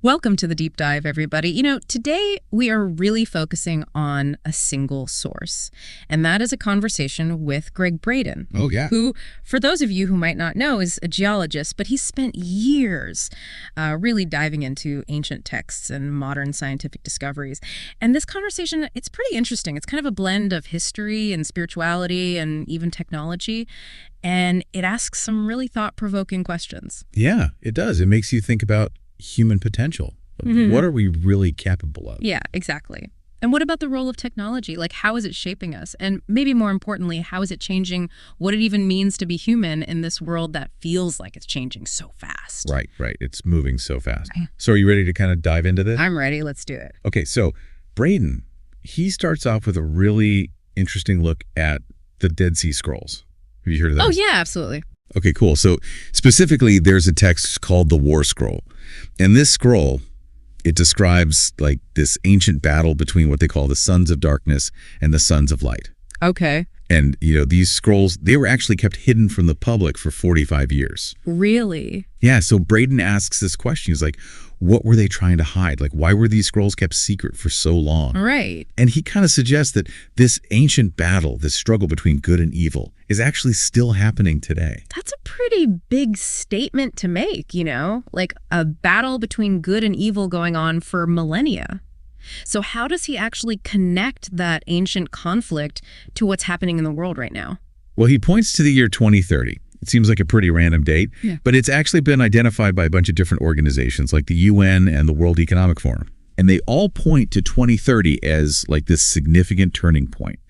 Welcome to the deep dive, everybody. Today we are really focusing on a single source, and that is a conversation with Gregg Braden. Oh, yeah. Who, for those of you who might not know, is a geologist, but he spent years really diving into ancient texts and modern scientific discoveries. And this conversation, it's pretty interesting. It's kind of a blend of history and spirituality and even technology. And it asks some really thought-provoking questions. Yeah, it does. It makes you think about human potential. What are we really capable of? Yeah, exactly. And what about the role of technology? Like, how is it shaping us? And maybe more importantly, how is it changing what it even means to be human in this world that feels like it's changing so fast? Right. It's moving so fast. So are you ready to kind of dive into this? I'm ready. Let's do it. Okay, so Braden, he starts off with a really interesting look at the Dead Sea Scrolls. Have you heard of that? Oh, yeah, absolutely. Okay, cool. So specifically, there's a text called the War Scroll. And this scroll, it describes like this ancient battle between what they call the Sons of Darkness and the Sons of Light. Okay. And, these scrolls, they were actually kept hidden from the public for 45 years. Really? Yeah, so Braden asks this question. He's like, what were they trying to hide? Like, why were these scrolls kept secret for so long? Right. And he kind of suggests that this ancient battle, this struggle between good and evil, is actually still happening today. That's a pretty big statement to make, like a battle between good and evil going on for millennia. So how does he actually connect that ancient conflict to what's happening in the world right now? Well, he points to the year 2030. It seems like a pretty random date, but it's actually been identified by a bunch of different organizations like the UN and the World Economic Forum. And they all point to 2030 as like this significant turning point.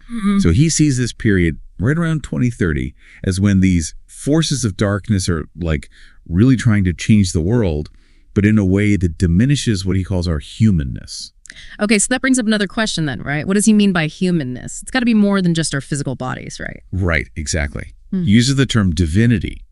So he sees this period right around 2030 as when these forces of darkness are like really trying to change the world, but in a way that diminishes what he calls our humanness. Okay, so that brings up another question then, right? What does he mean by humanness? It's got to be more than just our physical bodies, right? Right, exactly. He uses the term divinity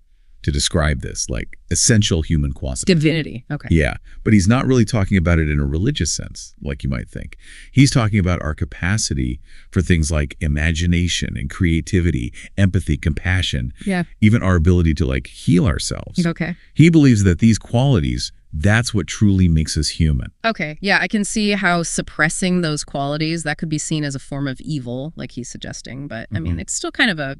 to describe this, like essential human quality. Divinity, okay. Yeah, but he's not really talking about it in a religious sense, like you might think. He's talking about our capacity for things like imagination and creativity, empathy, compassion, even our ability to like heal ourselves. Okay. He believes that these qualities, that's what truly makes us human. Okay, yeah, I can see how suppressing those qualities, that could be seen as a form of evil, like he's suggesting. But, I mean, it's still kind of a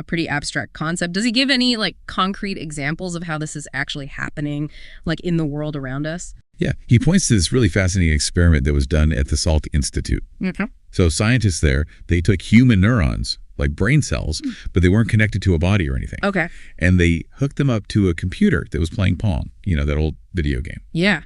pretty abstract concept. Does he give any, like, concrete examples of how this is actually happening, like, in the world around us? Yeah, he points to this really fascinating experiment that was done at the Salk Institute. So scientists there, they took human neurons, like brain cells, but they weren't connected to a body or anything. Okay. And they hooked them up to a computer that was playing Pong, that old video game. Yeah.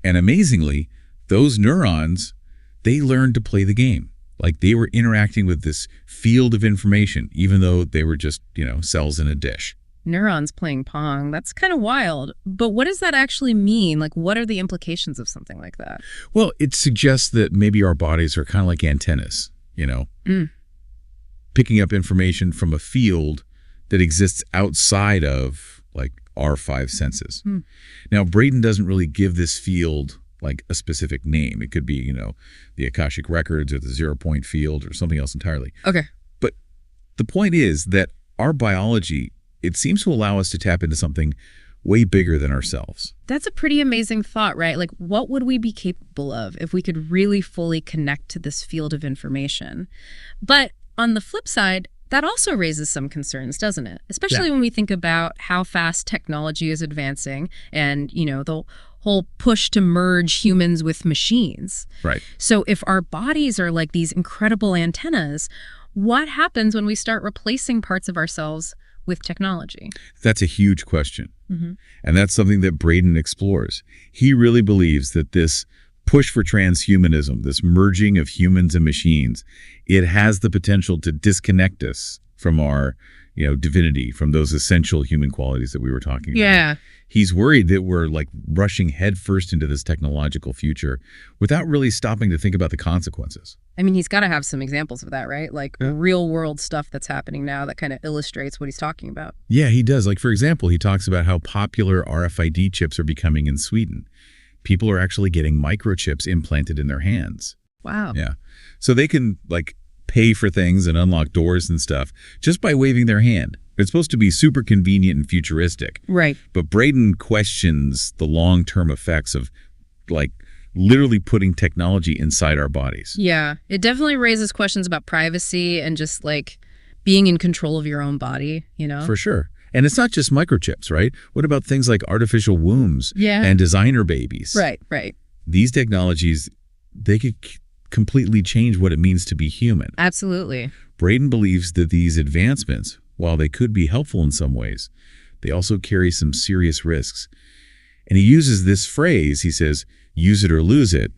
And amazingly, those neurons, they learned to play the game. Like they were interacting with this field of information, even though they were just, cells in a dish. Neurons playing Pong, that's kind of wild. But what does that actually mean? Like, what are the implications of something like that? Well, it suggests that maybe our bodies are kind of like antennas, picking up information from a field that exists outside of like our five senses. Now, Braden doesn't really give this field like a specific name. It could be, the Akashic Records or the 0-point field or something else entirely. Okay. But the point is that our biology, it seems to allow us to tap into something way bigger than ourselves. That's a pretty amazing thought, right? Like, what would we be capable of if we could really fully connect to this field of information? But on the flip side, that also raises some concerns, doesn't it? Especially when we think about how fast technology is advancing and, the whole push to merge humans with machines. Right. So if our bodies are like these incredible antennas, what happens when we start replacing parts of ourselves with technology? That's a huge question. And that's something that Braden explores. He really believes that this push for transhumanism, this merging of humans and machines, it has the potential to disconnect us from our, divinity, from those essential human qualities that we were talking about. Yeah. He's worried that we're like rushing headfirst into this technological future without really stopping to think about the consequences. I mean, he's got to have some examples of that, right? Like real world stuff that's happening now that kind of illustrates what he's talking about. Yeah, he does. Like, for example, he talks about how popular RFID chips are becoming in Sweden. People are actually getting microchips implanted in their hands. Wow. Yeah. So they can like pay for things and unlock doors and stuff just by waving their hand. It's supposed to be super convenient and futuristic. Right. But Braden questions the long-term effects of like literally putting technology inside our bodies. Yeah, it definitely raises questions about privacy and just like being in control of your own body, you know? For sure. And it's not just microchips, right? What about things like artificial wombs and designer babies? Right. These technologies, they could completely change what it means to be human. Absolutely. Braden believes that these advancements, while they could be helpful in some ways, they also carry some serious risks. And he uses this phrase, he says, use it or lose it,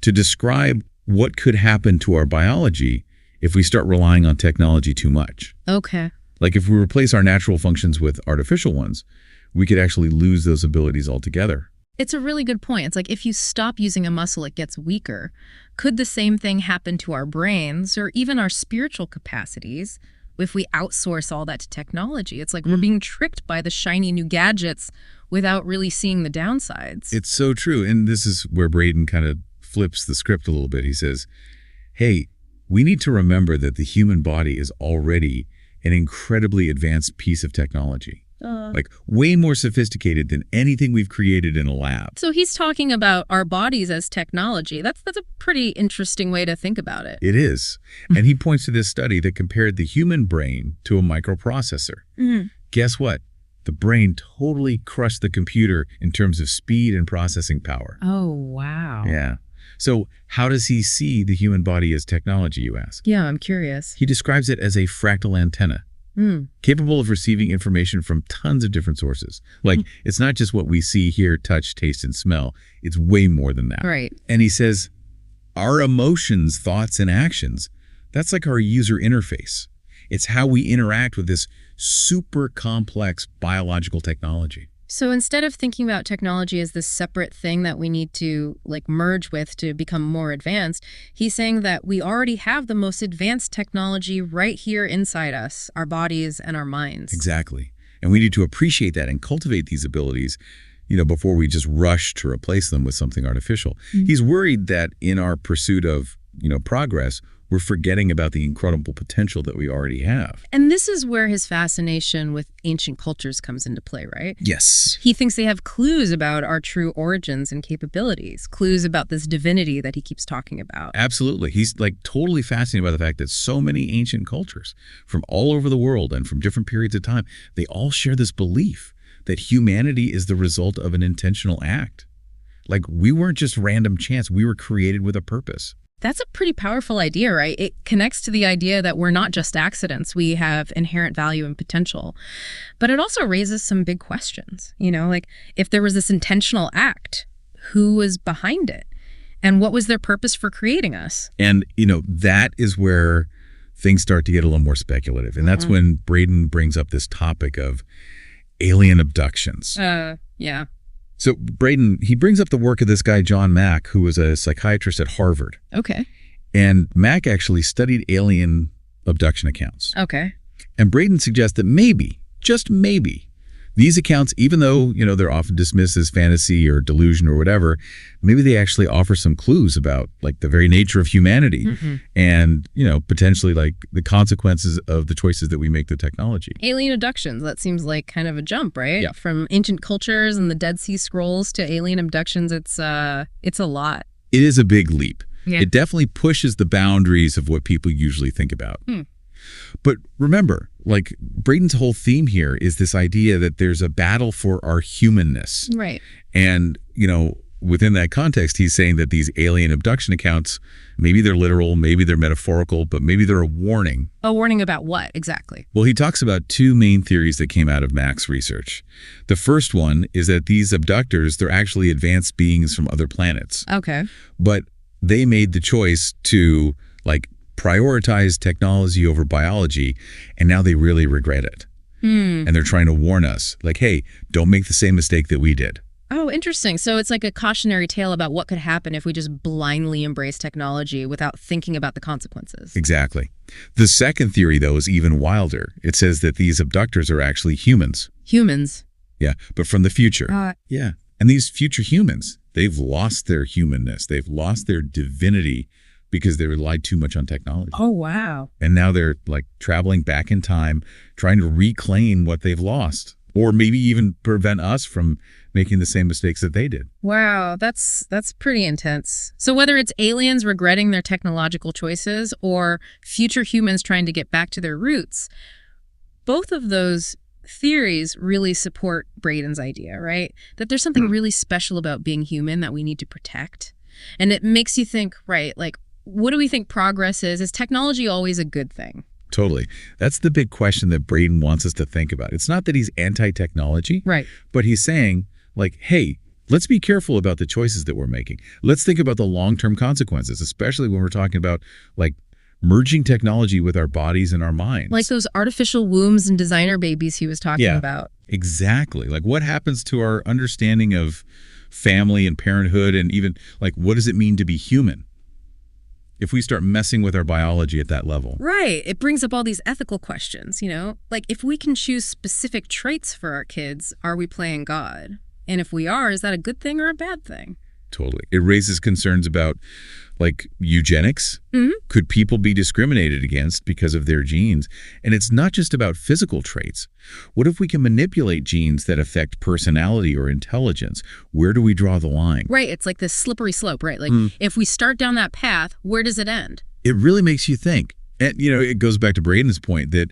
to describe what could happen to our biology if we start relying on technology too much. Okay. Like if we replace our natural functions with artificial ones, we could actually lose those abilities altogether. It's a really good point. It's like if you stop using a muscle, it gets weaker. Could the same thing happen to our brains or even our spiritual capacities if we outsource all that to technology? It's like we're being tricked by the shiny new gadgets without really seeing the downsides. It's so true. And this is where Braden kind of flips the script a little bit. He says, hey, we need to remember that the human body is already an incredibly advanced piece of technology. Like way more sophisticated than anything we've created in a lab. So he's talking about our bodies as technology. That's a pretty interesting way to think about it. It is. And he points to this study that compared the human brain to a microprocessor. Guess what? The brain totally crushed the computer in terms of speed and processing power. Oh, wow. Yeah. So how does he see the human body as technology, you ask? Yeah, I'm curious. He describes it as a fractal antenna. Capable of receiving information from tons of different sources. Like, it's not just what we see, hear, touch, taste, and smell. It's way more than that. Right. And he says, our emotions, thoughts, and actions, that's like our user interface. It's how we interact with this super complex biological technology. So instead of thinking about technology as this separate thing that we need to like merge with to become more advanced, he's saying that we already have the most advanced technology right here inside us, our bodies and our minds. Exactly. And we need to appreciate that and cultivate these abilities, before we just rush to replace them with something artificial. He's worried that in our pursuit of, progress, we're forgetting about the incredible potential that we already have. And this is where his fascination with ancient cultures comes into play, right? Yes. He thinks they have clues about our true origins and capabilities, clues about this divinity that he keeps talking about. Absolutely. He's like totally fascinated by the fact that so many ancient cultures from all over the world and from different periods of time, they all share this belief that humanity is the result of an intentional act. Like we weren't just random chance, we were created with a purpose. That's a pretty powerful idea, right? It connects to the idea that we're not just accidents. We have inherent value and potential. But it also raises some big questions, like if there was this intentional act, who was behind it? And what was their purpose for creating us? And, that is where things start to get a little more speculative. And that's when Braden brings up this topic of alien abductions. Yeah. So Braden, he brings up the work of this guy, John Mack, who was a psychiatrist at Harvard. Okay. And Mack actually studied alien abduction accounts. Okay. And Braden suggests that maybe, just maybe, these accounts, even though, they're often dismissed as fantasy or delusion or whatever, maybe they actually offer some clues about like the very nature of humanity and, potentially like the consequences of the choices that we make with technology. Alien abductions, that seems like kind of a jump, right? Yeah. From ancient cultures and the Dead Sea Scrolls to alien abductions, it's a lot. It is a big leap. Yeah. It definitely pushes the boundaries of what people usually think about. But remember, like Braden's whole theme here is this idea that there's a battle for our humanness. Right. And, within that context, he's saying that these alien abduction accounts, maybe they're literal, maybe they're metaphorical, but maybe they're a warning. A warning about what exactly? Well, he talks about two main theories that came out of Mack's research. The first one is that these abductors, they're actually advanced beings from other planets. Okay. But they made the choice to, like, prioritize technology over biology, and now they really regret it. And they're trying to warn us, like, hey, don't make the same mistake that we did. Oh, interesting. So it's like a cautionary tale about what could happen if we just blindly embrace technology without thinking about the consequences. Exactly. The second theory, though, is even wilder. It says that these abductors are actually humans. Humans? Yeah, but from the future. Yeah. And these future humans, they've lost their humanness. They've lost their divinity because they relied too much on technology. Oh, wow. And now they're like traveling back in time, trying to reclaim what they've lost. or maybe even prevent us from making the same mistakes that they did. Wow, that's pretty intense. So whether it's aliens regretting their technological choices or future humans trying to get back to their roots, both of those theories really support Braden's idea, right? That there's something really special about being human that we need to protect. And it makes you think, right, like, what do we think progress is? Is technology always a good thing? Totally. That's the big question that Braden wants us to think about. It's not that he's anti-technology, right? But he's saying, like, hey, let's be careful about the choices that we're making. Let's think about the long-term consequences, especially when we're talking about, like, merging technology with our bodies and our minds. Like those artificial wombs and designer babies he was talking about. Exactly. Like, what happens to our understanding of family and parenthood, and even, like, what does it mean to be human if we start messing with our biology at that level? Right. It brings up all these ethical questions, you know? Like, if we can choose specific traits for our kids, are we playing God? And if we are, is that a good thing or a bad thing? Totally. It raises concerns about, like, eugenics. Could people be discriminated against because of their genes? And it's not just about physical traits. What if we can manipulate genes that affect personality or intelligence? Where do we draw the line? Right. It's like this slippery slope, right? Like, if we start down that path, where does it end? It really makes you think. And, you know, it goes back to Braden's point that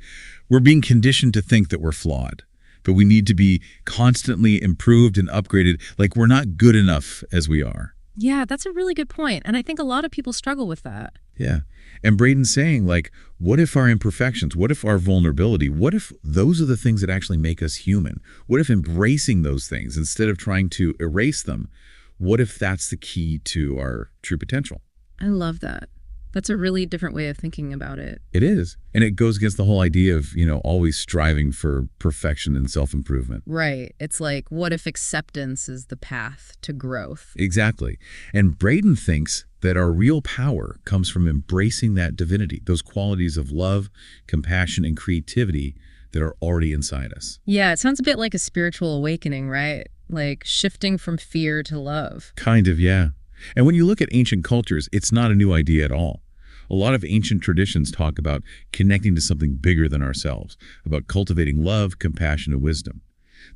we're being conditioned to think that we're flawed, but we need to be constantly improved and upgraded. Like, we're not good enough as we are. Yeah, that's a really good point. And I think a lot of people struggle with that. Yeah. And Braden's saying, like, what if our imperfections, what if our vulnerability, what if those are the things that actually make us human? What if embracing those things instead of trying to erase them, what if that's the key to our true potential? I love that. That's a really different way of thinking about it. It is. And it goes against the whole idea of, you know, always striving for perfection and self-improvement. Right. It's like, what if acceptance is the path to growth? Exactly. And Braden thinks that our real power comes from embracing that divinity, those qualities of love, compassion, and creativity that are already inside us. Yeah, it sounds a bit like a spiritual awakening, right? Like shifting from fear to love. Kind of, yeah. And when you look at ancient cultures, it's not a new idea at all. A lot of ancient traditions talk about connecting to something bigger than ourselves, about cultivating love, compassion, and wisdom.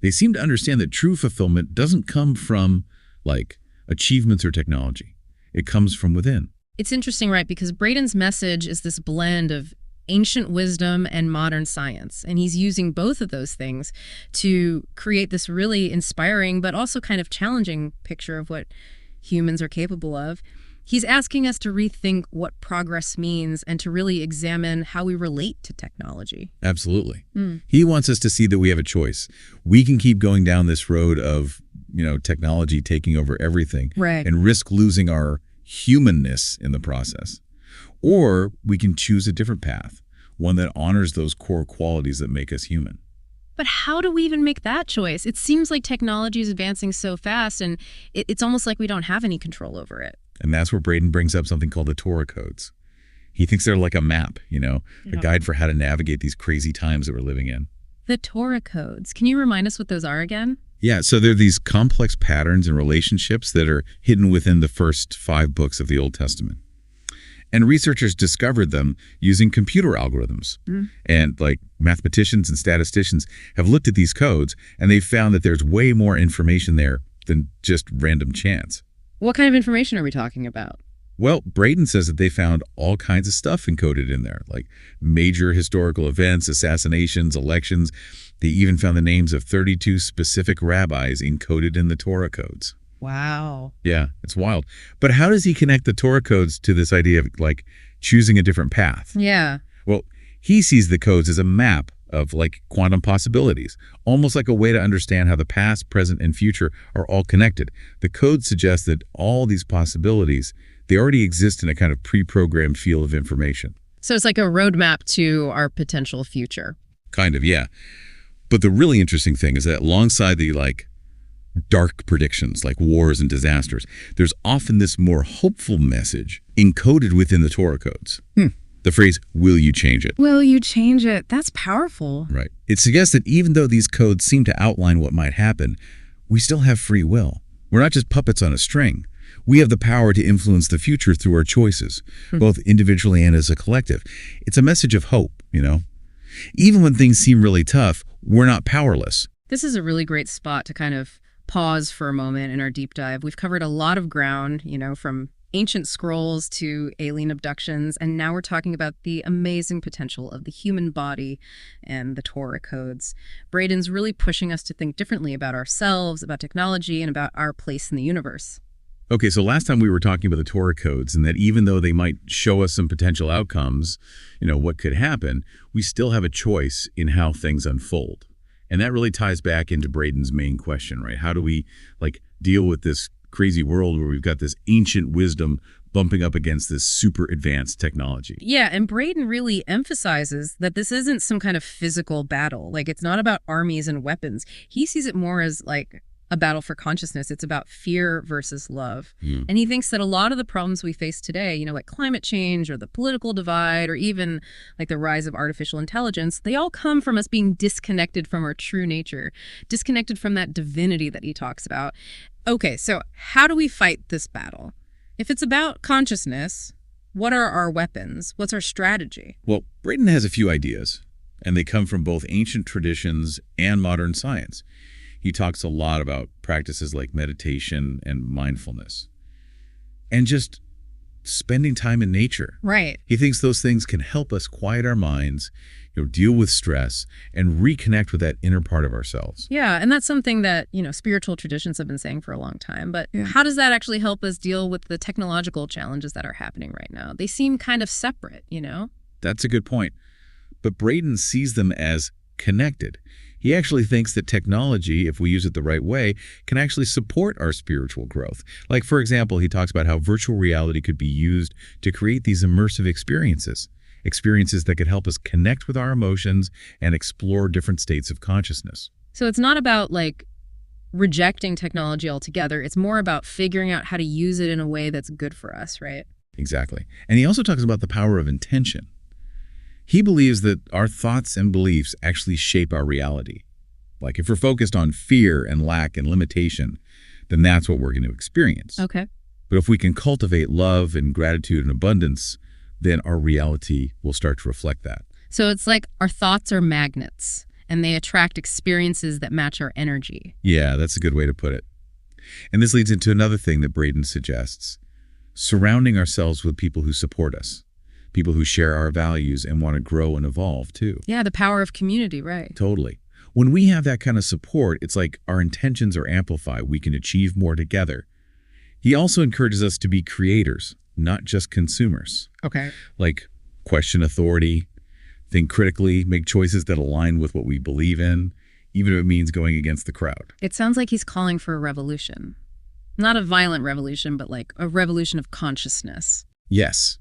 They seem to understand that true fulfillment doesn't come from, like, achievements or technology. It comes from within. It's interesting, right? Because Braden's message is this blend of ancient wisdom and modern science. And he's using both of those things to create this really inspiring, but also kind of challenging picture of what humans are capable of. He's asking us to rethink what progress means and to really examine how we relate to technology. Absolutely. He wants us to see that we have a choice. We can keep going down this road of, you know, technology taking over everything, right, and risk losing our humanness in the process. Or we can choose a different path, one that honors those core qualities that make us human. But how do we even make that choice? It seems like technology is advancing so fast, and it's almost like we don't have any control over it. And that's where Braden brings up something called the Torah codes. He thinks they're like a map, you know, a guide for how to navigate these crazy times that we're living in. The Torah codes. Can you remind us what those are again? Yeah, so they're these complex patterns and relationships that are hidden within the first 5 books of the Old Testament. And researchers discovered them using computer algorithms. And, like, mathematicians and statisticians have looked at these codes, and they've found that there's way more information there than just random chance. What kind of information are we talking about? Well, Braden says that they found all kinds of stuff encoded in there, like major historical events, assassinations, elections. They even found the names of 32 specific rabbis encoded in the Torah codes. Wow. Yeah, it's wild. But how does he connect the Torah codes to this idea of, like, choosing a different path? Yeah. Well, he sees the codes as a map of, like, quantum possibilities, almost like a way to understand how the past, present, and future are all connected. The codes suggest that all these possibilities, they already exist in a kind of pre-programmed field of information. So it's like a roadmap to our potential future. Kind of, yeah. But the really interesting thing is that alongside the, like, dark predictions like wars and disasters, there's often this more hopeful message encoded within the Torah codes. The phrase, will you change it? Will you change it? That's powerful. Right. It suggests that even though these codes seem to outline what might happen, we still have free will. We're not just puppets on a string. We have the power to influence the future through our choices, both individually and as a collective. It's a message of hope, you know? Even when things seem really tough, we're not powerless. This is a really great spot to kind of pause for a moment in our deep dive. We've covered a lot of ground, from ancient scrolls to alien abductions, and now we're talking about the amazing potential of the human body and the Torah codes. Braden's really pushing us to think differently about ourselves, about technology, and about our place in the universe. Okay, so last time we were talking about the Torah codes and that even though they might show us some potential outcomes, what could happen, we still have a choice in how things unfold. And that really ties back into Braden's main question, right? How do we deal with this crazy world where we've got this ancient wisdom bumping up against this super advanced technology? Yeah, and Braden really emphasizes that this isn't some kind of physical battle. It's not about armies and weapons. He sees it more as a battle for consciousness. It's about fear versus love. And he thinks that a lot of the problems we face today, like climate change or the political divide or even the rise of artificial intelligence, they all come from us being disconnected from our true nature, disconnected from that divinity that he talks about. Okay, so how do we fight this battle? If it's about consciousness, what are our weapons? What's our strategy? Well, Braden has a few ideas, and they come from both ancient traditions and modern science. He talks a lot about practices like meditation and mindfulness and just spending time in nature. Right. He thinks those things can help us quiet our minds, deal with stress and reconnect with that inner part of ourselves. Yeah, and that's something that, spiritual traditions have been saying for a long time. But how does that actually help us deal with the technological challenges that are happening right now? They seem kind of separate, That's a good point. But Braden sees them as connected. He actually thinks that technology, if we use it the right way, can actually support our spiritual growth. For example, he talks about how virtual reality could be used to create these immersive experiences that could help us connect with our emotions and explore different states of consciousness. So it's not about rejecting technology altogether. It's more about figuring out how to use it in a way that's good for us, right? Exactly. And he also talks about the power of intention. He believes that our thoughts and beliefs actually shape our reality. If we're focused on fear and lack and limitation, then that's what we're going to experience. Okay. But if we can cultivate love and gratitude and abundance, then our reality will start to reflect that. So it's our thoughts are magnets, and they attract experiences that match our energy. Yeah, that's a good way to put it. And this leads into another thing that Braden suggests: surrounding ourselves with people who support us. People who share our values and want to grow and evolve, too. Yeah, the power of community, right? Totally. When we have that kind of support, it's our intentions are amplified. We can achieve more together. He also encourages us to be creators, not just consumers. Okay. Question authority, think critically, make choices that align with what we believe in, even if it means going against the crowd. It sounds like he's calling for a revolution. Not a violent revolution, but a revolution of consciousness. Yes.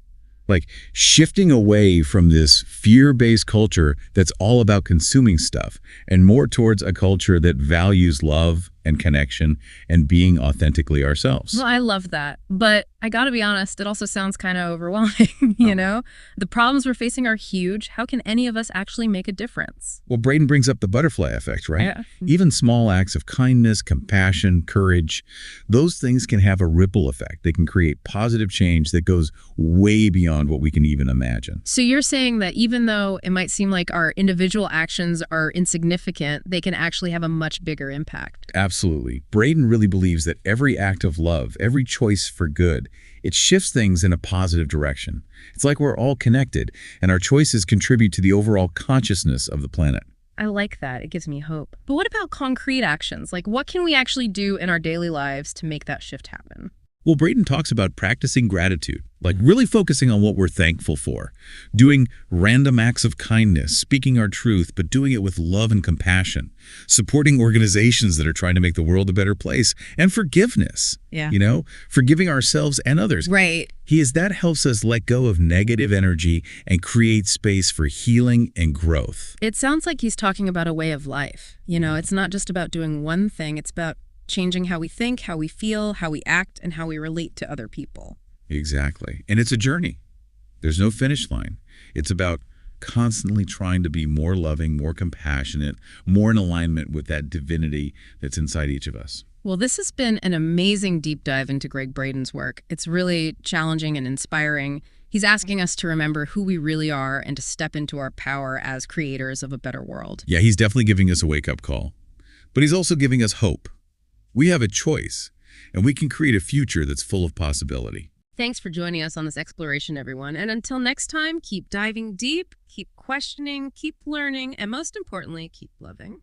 Shifting away from this fear-based culture that's all about consuming stuff and more towards a culture that values love and connection and being authentically ourselves. Well, I love that. But I gotta be honest, it also sounds kind of overwhelming, The problems we're facing are huge. How can any of us actually make a difference? Well, Braden brings up the butterfly effect, right? Yeah. Even small acts of kindness, compassion, courage, those things can have a ripple effect. They can create positive change that goes way beyond what we can even imagine. So you're saying that even though it might seem like our individual actions are insignificant, they can actually have a much bigger impact. Absolutely. Braden really believes that every act of love, every choice for good, it shifts things in a positive direction. It's like we're all connected, and our choices contribute to the overall consciousness of the planet. I like that. It gives me hope. But what about concrete actions? What can we actually do in our daily lives to make that shift happen? Well, Braden talks about practicing gratitude, really focusing on what we're thankful for, doing random acts of kindness, speaking our truth, but doing it with love and compassion, supporting organizations that are trying to make the world a better place, and forgiveness. Yeah. Forgiving ourselves and others. Right. That helps us let go of negative energy and create space for healing and growth. It sounds like he's talking about a way of life. It's not just about doing one thing. It's about changing how we think, how we feel, how we act, and how we relate to other people. Exactly. And it's a journey. There's no finish line. It's about constantly trying to be more loving, more compassionate, more in alignment with that divinity that's inside each of us. Well, this has been an amazing deep dive into Gregg Braden's work. It's really challenging and inspiring. He's asking us to remember who we really are and to step into our power as creators of a better world. Yeah, he's definitely giving us a wake-up call. But he's also giving us hope. We have a choice, and we can create a future that's full of possibility. Thanks for joining us on this exploration, everyone. And until next time, keep diving deep, keep questioning, keep learning, and most importantly, keep loving.